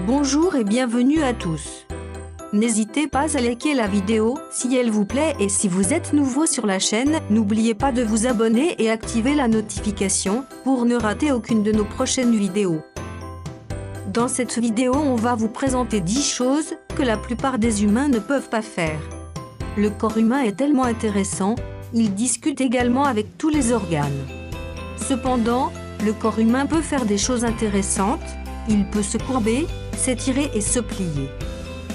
Bonjour et bienvenue à tous. N'hésitez pas à liker la vidéo si elle vous plaît et si vous êtes nouveau sur la chaîne, n'oubliez pas de vous abonner et activer la notification pour ne rater aucune de nos prochaines vidéos. Dans cette vidéo, on va vous présenter 10 choses que la plupart des humains ne peuvent pas faire. Le corps humain est tellement intéressant, il discute également avec tous les organes. Cependant, le corps humain peut faire des choses intéressantes, il peut se courber, s'étirer et se plier.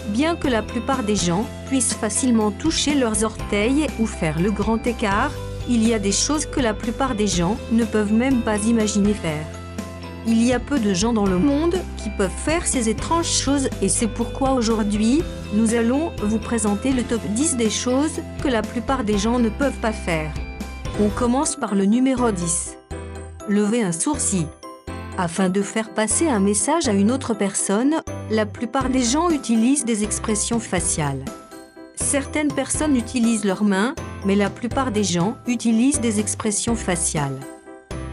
Bien que la plupart des gens puissent facilement toucher leurs orteils ou faire le grand écart, il y a des choses que la plupart des gens ne peuvent même pas imaginer faire. Il y a peu de gens dans le monde qui peuvent faire ces étranges choses et c'est pourquoi aujourd'hui, nous allons vous présenter le top 10 des choses que la plupart des gens ne peuvent pas faire. On commence par le numéro 10. Lever un sourcil. Afin de faire passer un message à une autre personne, la plupart des gens utilisent des expressions faciales. Certaines personnes utilisent leurs mains, mais la plupart des gens utilisent des expressions faciales.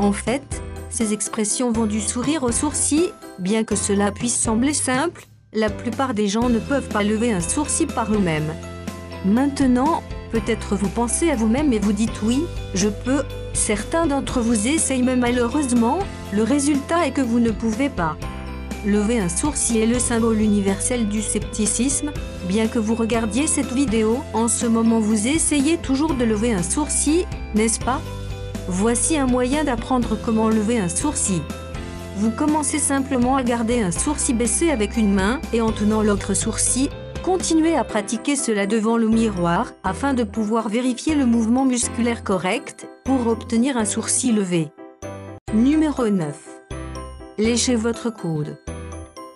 En fait, ces expressions vont du sourire au sourcil, bien que cela puisse sembler simple, la plupart des gens ne peuvent pas lever un sourcil par eux-mêmes. Maintenant, peut-être vous pensez à vous-même et vous dites oui, je peux. Certains d'entre vous essayent mais malheureusement, le résultat est que vous ne pouvez pas. Lever un sourcil est le symbole universel du scepticisme. Bien que vous regardiez cette vidéo, en ce moment vous essayez toujours de lever un sourcil, n'est-ce pas? Voici un moyen d'apprendre comment lever un sourcil. Vous commencez simplement à garder un sourcil baissé avec une main et en tenant l'autre sourcil. Continuez à pratiquer cela devant le miroir afin de pouvoir vérifier le mouvement musculaire correct pour obtenir un sourcil levé. Numéro 9. Léchez votre coude.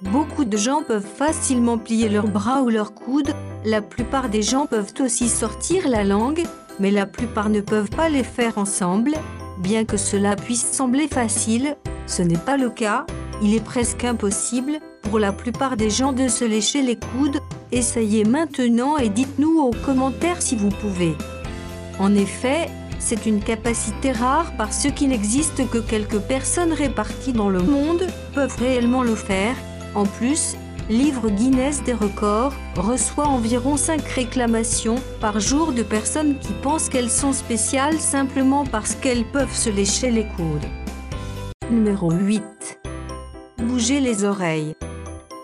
Beaucoup de gens peuvent facilement plier leurs bras ou leurs coudes. La plupart des gens peuvent aussi sortir la langue, mais la plupart ne peuvent pas les faire ensemble. Bien que cela puisse sembler facile, ce n'est pas le cas. Il est presque impossible pour la plupart des gens de se lécher les coudes. Essayez maintenant et dites-nous aux commentaires si vous pouvez. En effet, c'est une capacité rare parce qu'il n'existe que quelques personnes réparties dans le monde peuvent réellement le faire. En plus, Livre Guinness des records reçoit environ 5 réclamations par jour de personnes qui pensent qu'elles sont spéciales simplement parce qu'elles peuvent se lécher les coudes. Numéro 8. Bouger les oreilles.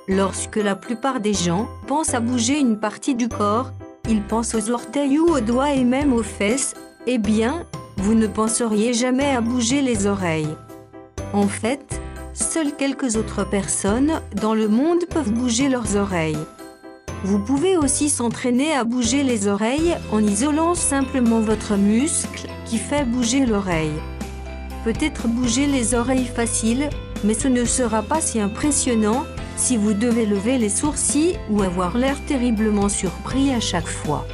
Lorsque la plupart des gens pensent à bouger une partie du corps, ils pensent aux orteils ou aux doigts et même aux fesses, eh bien, vous ne penseriez jamais à bouger les oreilles. En fait, seules quelques autres personnes dans le monde peuvent bouger leurs oreilles. Vous pouvez aussi s'entraîner à bouger les oreilles en isolant simplement votre muscle qui fait bouger l'oreille. Peut-être bouger les oreilles facile, mais ce ne sera pas si impressionnant si vous devez lever les sourcils ou avoir l'air terriblement surpris à chaque fois.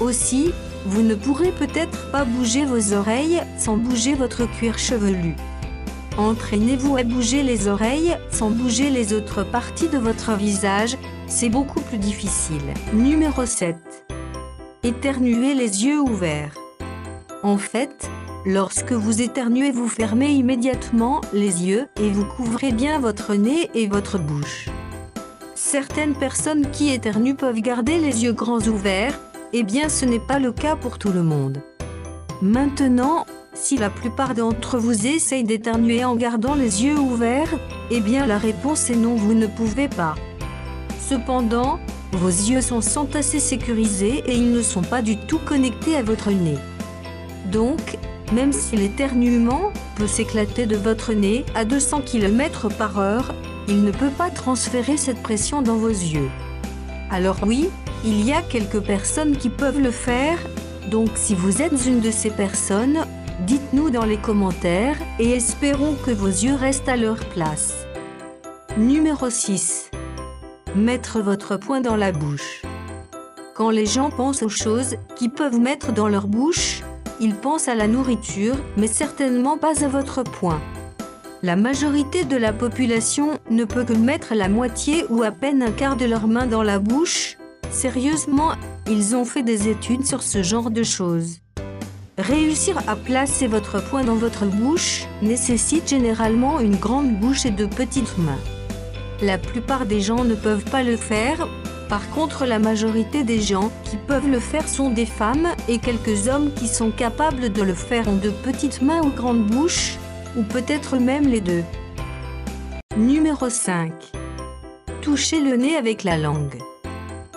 Aussi, vous ne pourrez peut-être pas bouger vos oreilles sans bouger votre cuir chevelu. Entraînez-vous à bouger les oreilles sans bouger les autres parties de votre visage, c'est beaucoup plus difficile. Numéro 7. Éternuer les yeux ouverts. En fait, lorsque vous éternuez, vous fermez immédiatement les yeux et vous couvrez bien votre nez et votre bouche. Certaines personnes qui éternuent peuvent garder les yeux grands ouverts, eh bien ce n'est pas le cas pour tout le monde. Maintenant, si la plupart d'entre vous essayent d'éternuer en gardant les yeux ouverts, eh bien la réponse est non, vous ne pouvez pas. Cependant, vos yeux sont assez sécurisés et ils ne sont pas du tout connectés à votre nez. Donc, même si l'éternuement peut s'éclater de votre nez à 200 km/h, il ne peut pas transférer cette pression dans vos yeux. Alors oui, il y a quelques personnes qui peuvent le faire, donc si vous êtes une de ces personnes, dites-nous dans les commentaires et espérons que vos yeux restent à leur place. Numéro 6. Mettre votre poing dans la bouche. Quand les gens pensent aux choses qu'ils peuvent mettre dans leur bouche, ils pensent à la nourriture, mais certainement pas à votre poing. La majorité de la population ne peut que mettre la moitié ou à peine un quart de leur main dans la bouche. Sérieusement, ils ont fait des études sur ce genre de choses. Réussir à placer votre poing dans votre bouche nécessite généralement une grande bouche et de petites mains. La plupart des gens ne peuvent pas le faire. Par contre, la majorité des gens qui peuvent le faire sont des femmes et quelques hommes qui sont capables de le faire ont de petites mains ou grandes bouches, ou peut-être même les deux. Numéro 5. Toucher le nez avec la langue.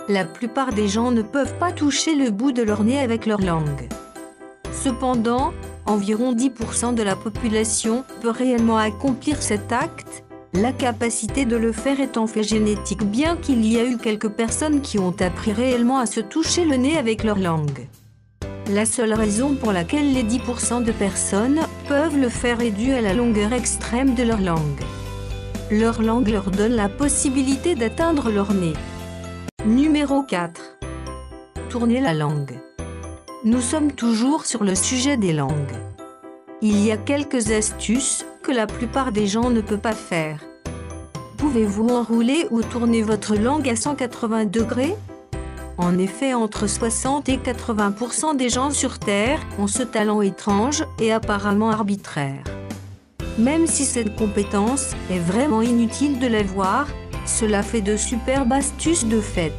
La plupart des gens ne peuvent pas toucher le bout de leur nez avec leur langue. Cependant, environ 10% de la population peut réellement accomplir cet acte. La capacité de le faire est en fait génétique, bien qu'il y a eu quelques personnes qui ont appris réellement à se toucher le nez avec leur langue. La seule raison pour laquelle les 10% de personnes peuvent le faire est due à la longueur extrême de leur langue. Leur langue leur donne la possibilité d'atteindre leur nez. Numéro 4. Tourner la langue. Nous sommes toujours sur le sujet des langues. Il y a quelques astuces que la plupart des gens ne peuvent pas faire. Pouvez-vous enrouler ou tourner votre langue à 180 degrés? En effet, entre 60 et 80% des gens sur Terre ont ce talent étrange et apparemment arbitraire. Même si cette compétence est vraiment inutile de l'avoir, cela fait de superbes astuces de fait.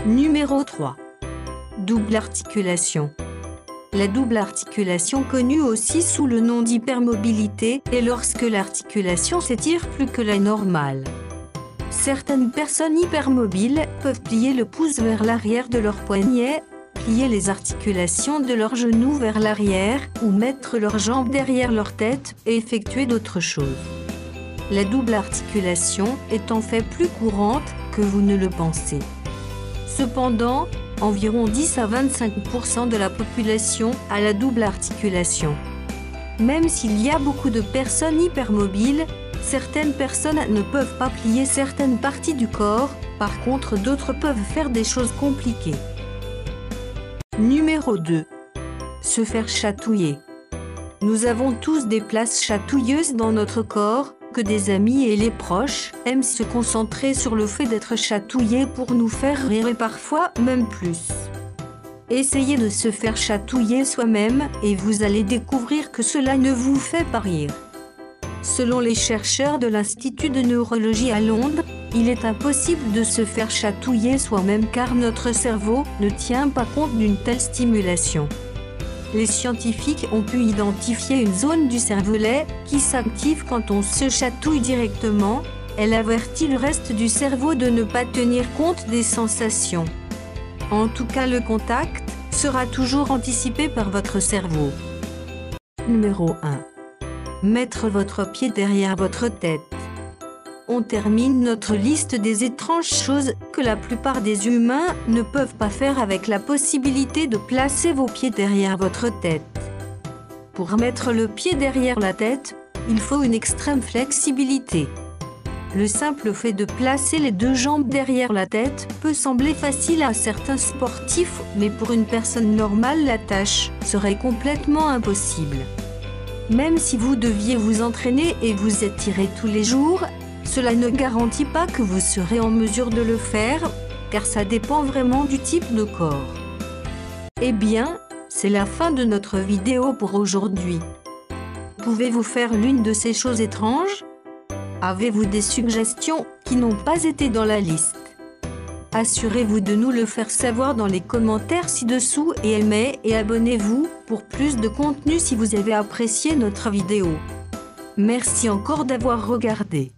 Numéro 3. Double articulation. La double articulation, connue aussi sous le nom d'hypermobilité, est lorsque l'articulation s'étire plus que la normale. Certaines personnes hypermobiles peuvent plier le pouce vers l'arrière de leur poignet, plier les articulations de leurs genoux vers l'arrière ou mettre leurs jambes derrière leur tête et effectuer d'autres choses. La double articulation est en fait plus courante que vous ne le pensez. Cependant, environ 10 à 25% de la population a la double articulation. Même s'il y a beaucoup de personnes hypermobiles, certaines personnes ne peuvent pas plier certaines parties du corps, par contre d'autres peuvent faire des choses compliquées. Numéro 2. Se faire chatouiller. Nous avons tous des places chatouilleuses dans notre corps, que des amis et les proches aiment se concentrer sur le fait d'être chatouillés pour nous faire rire et parfois même plus. Essayez de se faire chatouiller soi-même et vous allez découvrir que cela ne vous fait pas rire. Selon les chercheurs de l'Institut de neurologie à Londres, il est impossible de se faire chatouiller soi-même car notre cerveau ne tient pas compte d'une telle stimulation. Les scientifiques ont pu identifier une zone du cervelet qui s'active quand on se chatouille directement. Elle avertit le reste du cerveau de ne pas tenir compte des sensations. En tout cas, le contact sera toujours anticipé par votre cerveau. Numéro 1. Mettre votre pied derrière votre tête. On termine notre liste des étranges choses que la plupart des humains ne peuvent pas faire avec la possibilité de placer vos pieds derrière votre tête. Pour mettre le pied derrière la tête, il faut une extrême flexibilité. Le simple fait de placer les deux jambes derrière la tête peut sembler facile à certains sportifs, mais pour une personne normale, la tâche serait complètement impossible. Même si vous deviez vous entraîner et vous étirer tous les jours, cela ne garantit pas que vous serez en mesure de le faire, car ça dépend vraiment du type de corps. Eh bien, c'est la fin de notre vidéo pour aujourd'hui. Pouvez-vous faire l'une de ces choses étranges? Avez-vous des suggestions qui n'ont pas été dans la liste? Assurez-vous de nous le faire savoir dans les commentaires ci-dessous et aimez et abonnez-vous pour plus de contenu si vous avez apprécié notre vidéo. Merci encore d'avoir regardé.